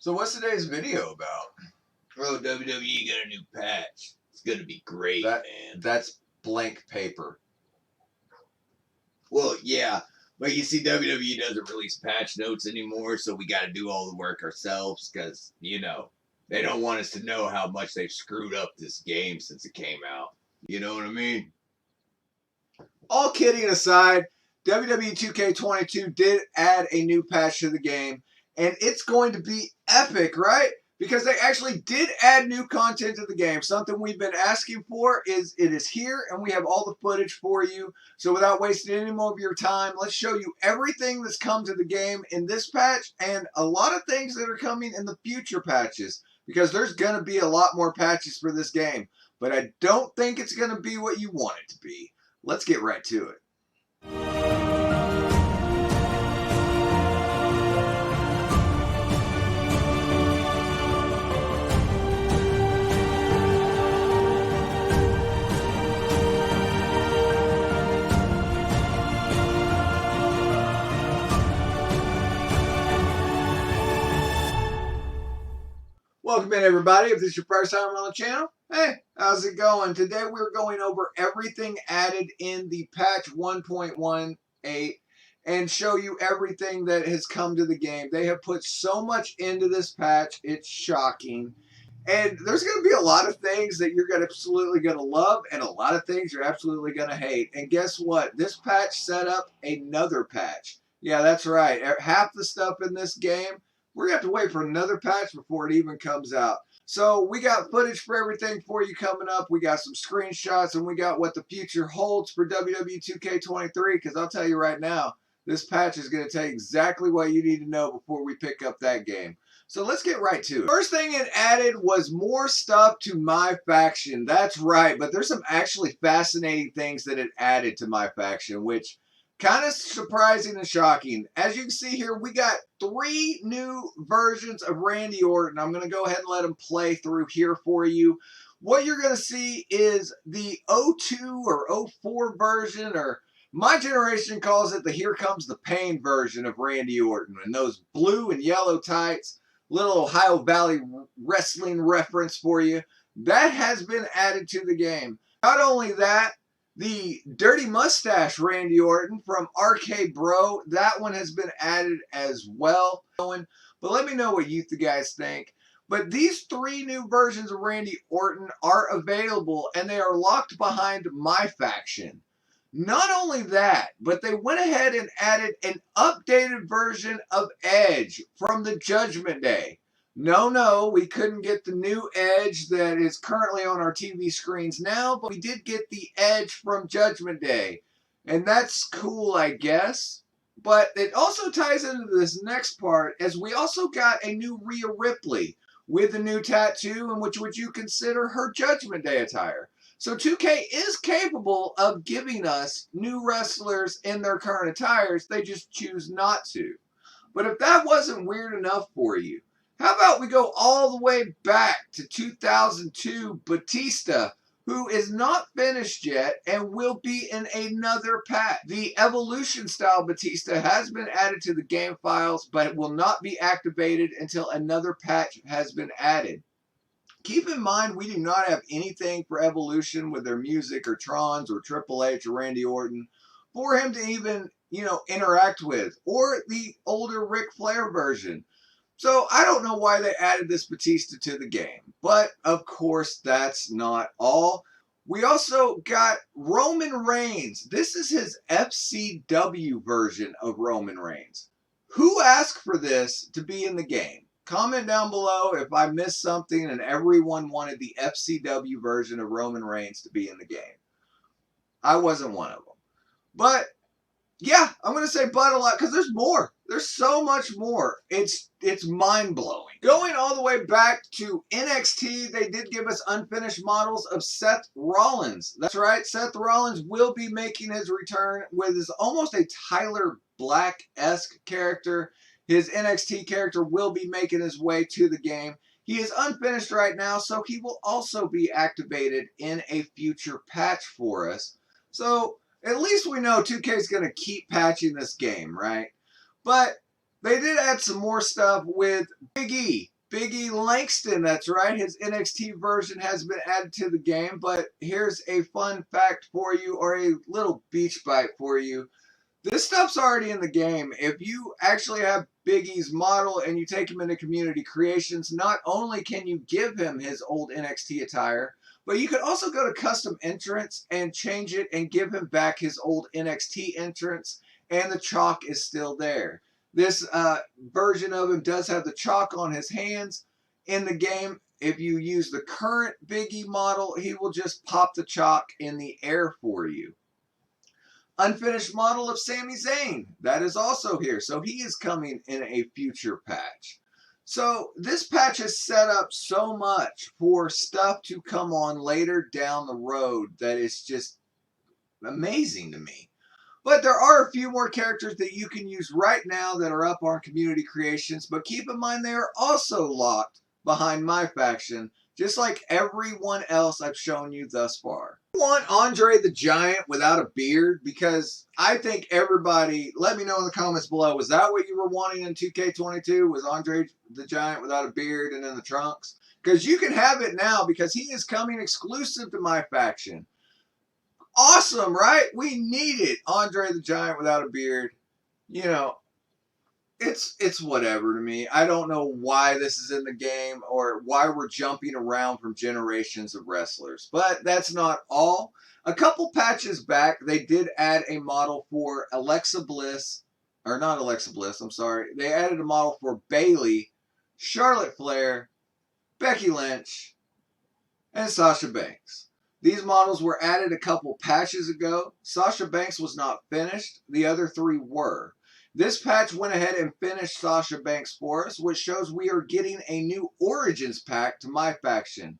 So what's today's video about? Oh, WWE got a new patch. It's gonna be great, man. That's blank paper. Well, yeah, but you see, WWE doesn't release patch notes anymore, so we got to do all the work ourselves because, you know, they don't want us to know how much they've screwed up this game since it came out. You know what I mean? All kidding aside, WWE 2k22 did add a new patch to the game, and it's going to be epic, right? Because they actually did add new content to the game. Something we've been asking for it is here, and we have all the footage for you. So without wasting any more of your time, let's show you everything that's come to the game in this patch and a lot of things that are coming in the future patches, because there's going to be a lot more patches for this game. But I don't think it's going to be what you want it to be. Let's get right to it. Welcome in, everybody. If this is your first time on the channel, hey, how's it going? Today we're going over everything added in the patch 1.18 and show you everything that has come to the game. They have put so much into this patch, it's shocking. And there's going to be a lot of things that you're absolutely going to love and a lot of things you're absolutely going to hate. And guess what? This patch set up another patch. Yeah, that's right. Half the stuff in this game, we're going to have to wait for another patch before it even comes out. So we got footage for everything for you coming up. We got some screenshots, and we got what the future holds for WWE 2k23, because I'll tell you right now, this patch is going to tell you exactly what you need to know before we pick up that game. So let's get right to it. First thing it added was more stuff to myfaction. That's right, but there's some actually fascinating things that it added to myfaction, which kind of surprising and shocking. As you can see here, we got 3 new versions of Randy Orton. I'm going to go ahead and let them play through here for you. What you're going to see is the 02 or 04 version, or my generation calls it the Here Comes the Pain version of Randy Orton. And those blue and yellow tights, little Ohio Valley wrestling reference for you. That has been added to the game. Not only that, the Dirty Mustache Randy Orton from RK Bro, that one has been added as well. But let me know what you guys think. But these 3 new versions of Randy Orton are available, and they are locked behind myfaction. Not only that, but they went ahead and added an updated version of Edge from the Judgment Day. No, we couldn't get the new Edge that is currently on our TV screens now, but we did get the Edge from Judgment Day. And that's cool, I guess. But it also ties into this next part, as we also got a new Rhea Ripley with a new tattoo, in which would you consider her Judgment Day attire. So 2K is capable of giving us new wrestlers in their current attires, they just choose not to. But if that wasn't weird enough for you, how about we go all the way back to 2002 Batista, who is not finished yet and will be in another patch. The Evolution style Batista has been added to the game files, but it will not be activated until another patch has been added. Keep in mind, we do not have anything for Evolution with their music or Trons or Triple H or Randy Orton for him to even, interact with, or the older Ric Flair version. So I don't know why they added this Batista to the game, but of course that's not all. We also got Roman Reigns. This is his FCW version of Roman Reigns. Who asked for this to be in the game? Comment down below if I missed something and everyone wanted the FCW version of Roman Reigns to be in the game. I wasn't one of them. But yeah, I'm going to say but a lot, because there's more. There's so much more. It's mind-blowing. Going all the way back to NXT, they did give us unfinished models of Seth Rollins. That's right, Seth Rollins will be making his return with his almost a Tyler Black-esque character. His NXT character will be making his way to the game. He is unfinished right now, so he will also be activated in a future patch for us. So at least we know 2K is going to keep patching this game, right? But they did add some more stuff with Big E. Biggie Langston, that's right. His NXT version has been added to the game, but here's a fun fact for you, or a little beach bite for you. This stuff's already in the game. If you actually have Biggie's model and you take him into community creations, not only can you give him his old NXT attire, but you could also go to custom entrance and change it and give him back his old NXT entrance, and the chalk is still there. This version of him does have the chalk on his hands. In the game, if you use the current Biggie model, he will just pop the chalk in the air for you. Unfinished model of Sami Zayn, that is also here. So he is coming in a future patch. So this patch is set up so much for stuff to come on later down the road that is just amazing to me. But there are a few more characters that you can use right now that are up on community creations. But keep in mind they are also locked behind myfaction, just like everyone else I've shown you thus far. I want Andre the Giant without a beard, because I think everybody, let me know in the comments below, was that what you were wanting in 2K22? Was Andre the Giant without a beard and in the trunks? Because you can have it now, because he is coming exclusive to myfaction. Awesome, right? We need it. Andre the Giant without a beard. You know, it's whatever to me. I don't know why this is in the game or why we're jumping around from generations of wrestlers. But that's not all. A couple patches back, they did add a model for Alexa Bliss. Or not Alexa Bliss, I'm sorry. They added a model for Bayley, Charlotte Flair, Becky Lynch, and Sasha Banks. These models were added a couple patches ago. Sasha Banks was not finished. The other three were. This patch went ahead and finished Sasha Banks for us, which shows we are getting a new Origins pack to myfaction.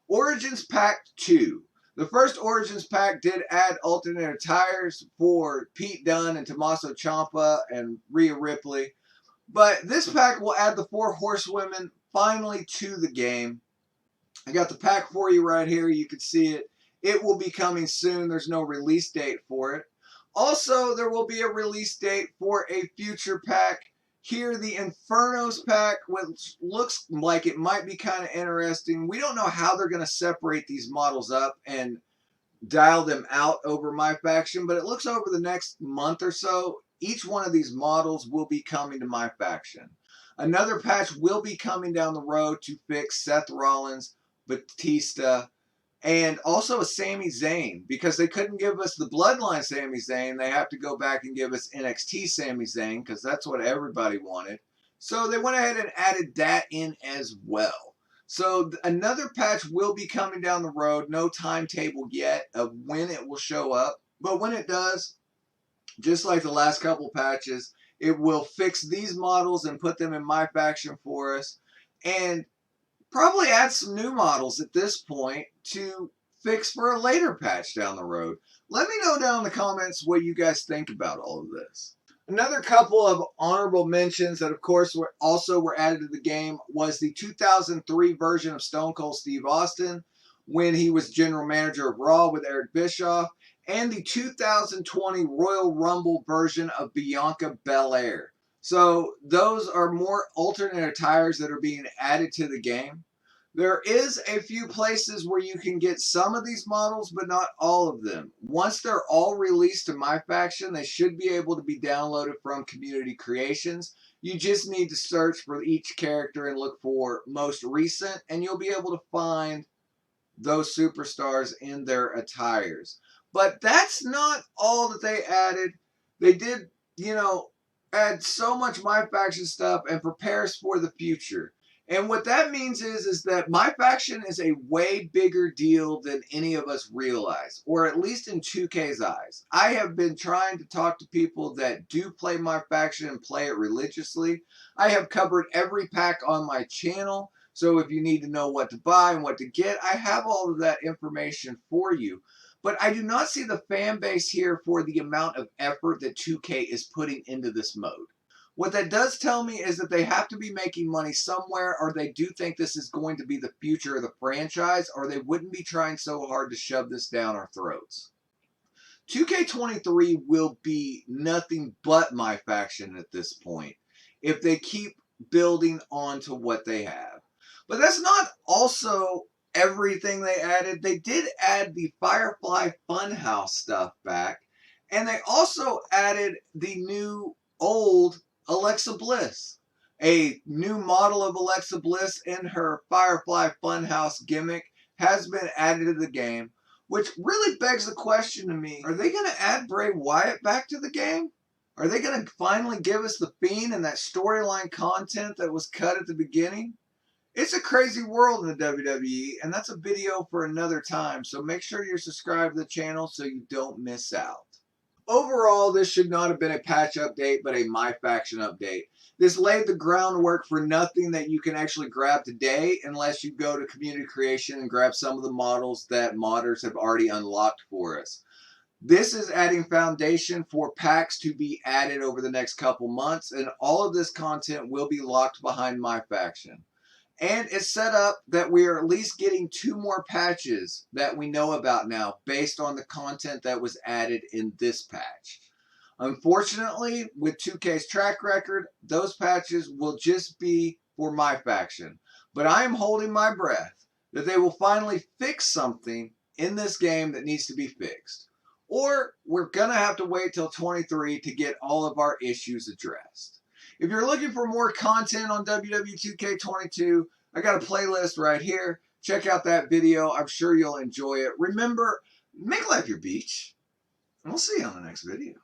Origins Pack 2. The first Origins pack did add alternate attires for Pete Dunne and Tommaso Ciampa and Rhea Ripley. But this pack will add the 4 horsewomen finally to the game. I got the pack for you right here. You can see it. It will be coming soon. There's no release date for it. Also, there will be a release date for a future pack. Here, the Infernos pack, which looks like it might be kind of interesting. We don't know how they're going to separate these models up and dial them out over myfaction, but it looks over the next month or so, each one of these models will be coming to myfaction. Another patch will be coming down the road to fix Seth Rollins, Batista, and also a Sami Zayn, because they couldn't give us the Bloodline Sami Zayn. They have to go back and give us NXT Sami Zayn, because that's what everybody wanted. So they went ahead and added that in as well. So another patch will be coming down the road. No timetable yet of when it will show up. But when it does, just like the last couple patches, it will fix these models and put them in myfaction for us. And probably add some new models at this point to fix for a later patch down the road. Let me know down in the comments what you guys think about all of this. Another couple of honorable mentions that, of course, were added to the game was the 2003 version of Stone Cold Steve Austin when he was general manager of Raw with Eric Bischoff, and the 2020 Royal Rumble version of Bianca Belair. So those are more alternate attires that are being added to the game. There is a few places where you can get some of these models, but not all of them. Once they're all released to myfaction, they should be able to be downloaded from community creations. You just need to search for each character and look for most recent, and you'll be able to find those superstars in their attires. But that's not all that they added. They did, add so much myfaction stuff and prepare us for the future. And what that means is that myfaction is a way bigger deal than any of us realize, or at least in 2K's eyes. I have been trying to talk to people that do play myfaction and play it religiously. I have covered every pack on my channel, so if you need to know what to buy and what to get, I have all of that information for you. But I do not see the fan base here for the amount of effort that 2K is putting into this mode. What that does tell me is that they have to be making money somewhere, or they do think this is going to be the future of the franchise, or they wouldn't be trying so hard to shove this down our throats. 2K23 will be nothing but myfaction at this point if they keep building on to what they have. But that's not also everything they added. They did add the Firefly Funhouse stuff back, and they also added the new old Alexa Bliss. A new model of Alexa Bliss in her Firefly Funhouse gimmick has been added to the game, which really begs the question to me, are they going to add Bray Wyatt back to the game? Are they going to finally give us the Fiend and that storyline content that was cut at the beginning? It's a crazy world in the WWE, and that's a video for another time, so make sure you're subscribed to the channel so you don't miss out. Overall, this should not have been a patch update, but a myfaction update. This laid the groundwork for nothing that you can actually grab today unless you go to community creation and grab some of the models that modders have already unlocked for us. This is adding foundation for packs to be added over the next couple months, and all of this content will be locked behind myfaction. And it's set up that we are at least getting 2 more patches that we know about now based on the content that was added in this patch. Unfortunately, with 2K's track record, those patches will just be for myfaction. But I am holding my breath that they will finally fix something in this game that needs to be fixed. Or we're going to have to wait till 23 to get all of our issues addressed. If you're looking for more content on WWE 2k22, I got a playlist right here. Check out that video. I'm sure you'll enjoy it. Remember, make life your beach. And we'll see you on the next video.